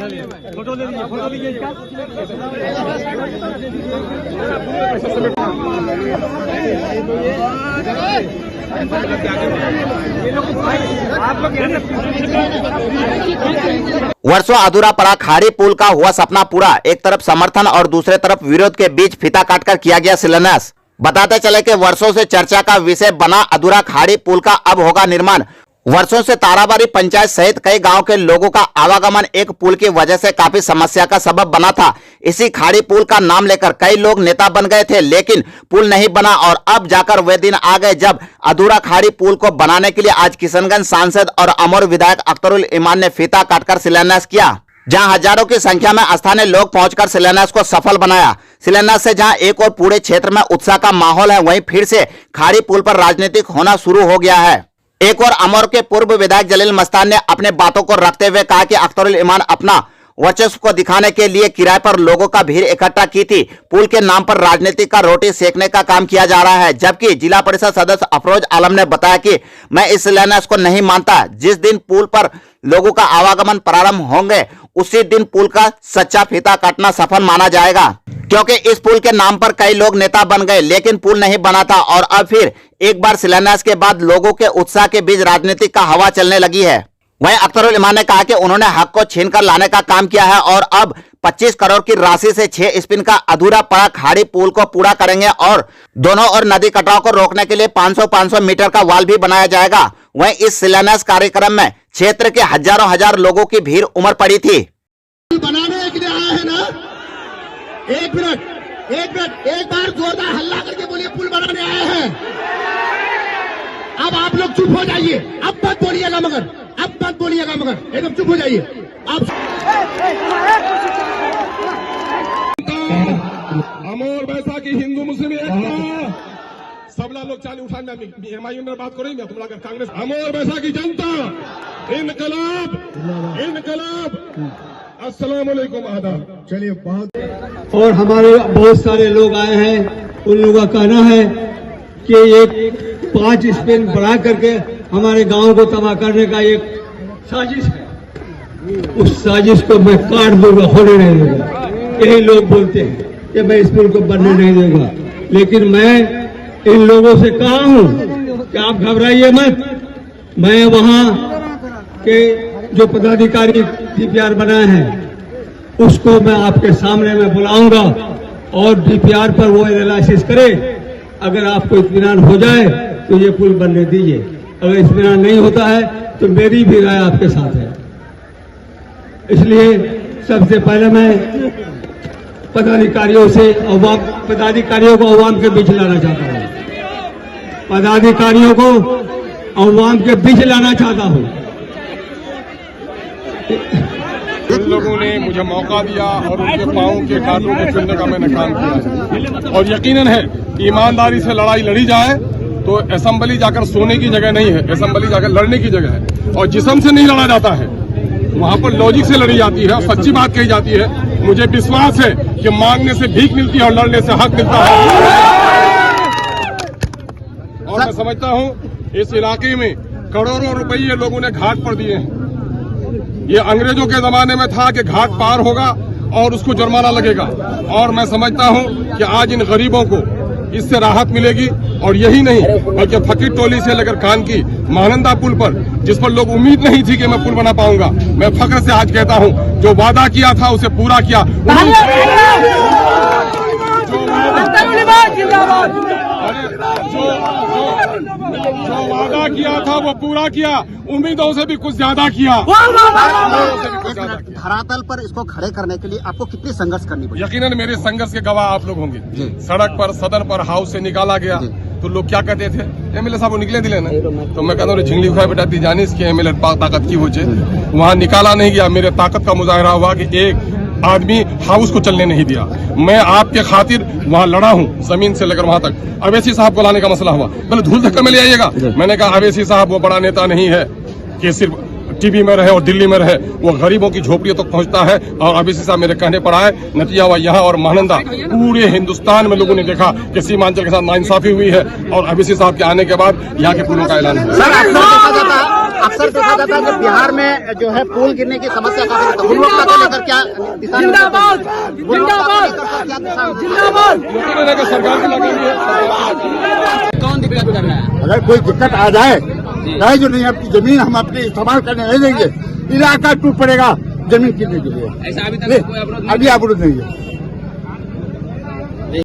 Photo ले लीजिए, photo लीजिए इसका। वर्षों अधूरा पड़ा खाड़ी पुल का हुआ सपना पूरा। एक तरफ समर्थन और दूसरे तरफ विरोध के बीच फीता काटकर किया गया शिलान्यास। बताते चले कि वर्षों से चर्चा का विषय बना अधूरा खाड़ी पुल का अब होगा निर्माण। वर्षों से ताराबाड़ी पंचायत सहित कई गांव के लोगों का आवागमन एक पुल की वजह से काफी समस्या का सबब बना था। इसी खाड़ी पुल का नाम लेकर कई लोग नेता बन गए थे, लेकिन पुल नहीं बना और अब जाकर वे दिन आ गए जब अधूरा खाड़ी पुल को बनाने के लिए आज किशनगंज सांसद और अमर विधायक अख्तरुल ईमान ने फीता काटकर शिलान्यास किया, जहां हजारों की संख्या में स्थानीय लोग पहुंचकर शिलान्यास को सफल बनाया। शिलान्यास से जहां एक और पूरे क्षेत्र में उत्साह का माहौल है, वहीं फिर से खाड़ी पुल पर राजनीतिक होना शुरू हो गया है। एक और अमर के पूर्व विधायक जलील मस्तान ने अपने बातों को रखते हुए कहा कि अख्तरुल ईमान अपना वर्चस्व को दिखाने के लिए किराए पर लोगों का भीड़ इकट्ठा की थी। पुल के नाम पर राजनीति का रोटी सेकने का काम किया जा रहा है। जबकि जिला परिषद सदस्य अफरोज आलम ने बताया कि मैं इस शिलान्यास को नहीं मानता। जिस दिन पुल पर लोगों का आवागमन प्रारंभ होंगे उसी दिन पुल का सच्चा फीता काटना सफल माना जाएगा, क्योंकि इस पुल के नाम पर कई लोग नेता बन गए लेकिन पुल नहीं बना था और अब फिर एक बार शिलान्यास के बाद लोगों के उत्साह के बीच राजनीतिक का हवा चलने लगी है। वहीं अख्तरुल ईमान ने कहा कि उन्होंने हक को छीनकर लाने का काम किया है और अब 25 करोड़ की राशि से 6 स्पिन का अधूरा पड़ा खाड़ी पुल को पूरा करेंगे और दोनों ओर नदी कटाव को रोकने के लिए 500 मीटर का वाल भी बनाया जाएगा। वहीं इस शिलान्यास कार्यक्रम में क्षेत्र के हजार लोगों की भीड़ उमड़ पड़ी थी। बनाने के लिए आया है ना, एक मिनट एक बार जोरदार हल्ला करके बोलिए पुल बनाने आए हैं। अब आप लोग चुप हो जाइए, अब मत बोलिएगा मगर एकदम चुप हो जाइए। आप अमर वैसा की हिंदू मुस्लिम एकता सबला लोग चाली उठाने में एमआईएम में बात करेंगे तुम लोग कांग्रेस अमर वैसा की जनता इनकलाब अस्सलाम वालेकुम आदाब। चलिए बहुत और हमारे बहुत सारे लोग आए हैं। उन लोगों का कहना है कि एक 5 स्पिन बढ़ा करके हमारे गांव को तबाह करने का एक साजिश है। उस साजिश को मैं काट दूंगा, होने नहीं दूंगा। यही लोग बोलते हैं कि मैं इस पुल को बनने नहीं दूंगा, लेकिन मैं इन लोगों से कहा हूं कि आप घबराइए मत। मैं वहां के जो पदाधिकारी डीपीआर बनाए हैं उसको मैं आपके सामने में बुलाऊंगा और डीपीआर पर वो एनालिसिस करे। अगर आपको इत्मीनान हो जाए तो ये पुल बनने दीजिए, अगर इत्मीनान नहीं होता है तो मेरी भी राय आपके साथ है। इसलिए सबसे पहले मैं पदाधिकारियों को अवाम के बीच लाना चाहता हूँ। पदाधिकारियों को अवाम के बीच लाना चाहता हूँ। उन लोगों ने मुझे मौका दिया और उनके पाँव के कांटों को चुनने का मैंने काम किया और यकीनन है कि ईमानदारी से लड़ाई लड़ी जाए तो असेंबली जाकर सोने की जगह नहीं है, असेंबली जाकर लड़ने की जगह है। और जिस्म से नहीं लड़ा जाता है, वहाँ पर लॉजिक से लड़ी जाती है और सच्ची बात कही जाती है। मुझे विश्वास है कि मांगने से भीख मिलती है और लड़ने से हक मिलता है। और मैं समझता हूँ इस इलाके में करोड़ों रुपये लोगों ने घाट पर दिए हैं। ये अंग्रेजों के जमाने में था कि घाट पार होगा और उसको जुर्माना लगेगा, और मैं समझता हूं कि आज इन गरीबों को इससे राहत मिलेगी। और यही नहीं बल्कि फकीर टोली से लेकर कान की महानंदा पुल पर, जिस पर लोग उम्मीद नहीं थी कि मैं पुल बना पाऊंगा, मैं फख्र से आज कहता हूं जो वादा किया था उसे पूरा किया। जो वादा किया था वो पूरा किया, उम्मीदों से भी कुछ ज्यादा किया। धरातल पर इसको खड़े करने के लिए आपको कितनी संघर्ष करनी पड़ी? यकीनन मेरे संघर्ष के गवाह आप लोग होंगे। सड़क पर सदन पर हाउस से निकाला गया तो लोग क्या कहते थे, एमएलए साहब निकले दिले ना, तो मैं कहता हूँ झिंगली खुआ बेटा ती जानी इसकी एमएलए ताकत की हो। वहाँ निकाला नहीं गया, मेरे ताकत का मुजाहरा हुआ कि एक आदमी हाउस को चलने नहीं दिया। मैं आपके खातिर वहाँ लड़ा हूँ, जमीन से लेकर वहाँ तक। अवैसी साहब को लाने का मसला हुआ, बोले धूल धक्का में ले आइएगा। मैंने कहा अवैसी साहब वो बड़ा नेता नहीं है कि सिर्फ टीवी में रहे और दिल्ली में रहे, वो गरीबों की झोपड़ियों तक पहुंचता है। और अवैसी साहब मेरे कहने पर आए, नतीजा हुआ यहाँ और महानंदा पूरे हिंदुस्तान में लोगों ने देखा कि सीमांचल के साथ नाइंसाफी हुई है। और अवैसी साहब के आने के बाद यहाँ के पुलों का ऐलान हुआ। अक्सर देखा जाता है कि बिहार में जो है पुल गिरने की समस्या काफी रहती है। गुणवत्ता को लेकर क्या दिशा जिंदाबाद जिंदाबाद जिंदाबाद यकीनन है कि सरकार की लगी है। कौन दिक्कत कर रहा है? अगर कोई दिक्कत आ जाए चाहे जो नहीं, अपनी जमीन हम अपने इस्तेमाल करने नहीं देंगे। इलाका टूट पड़ेगा जमीन गिरने के लिए। ऐसा अभी तक कोई अवरोध अभी अवरोध नहीं है।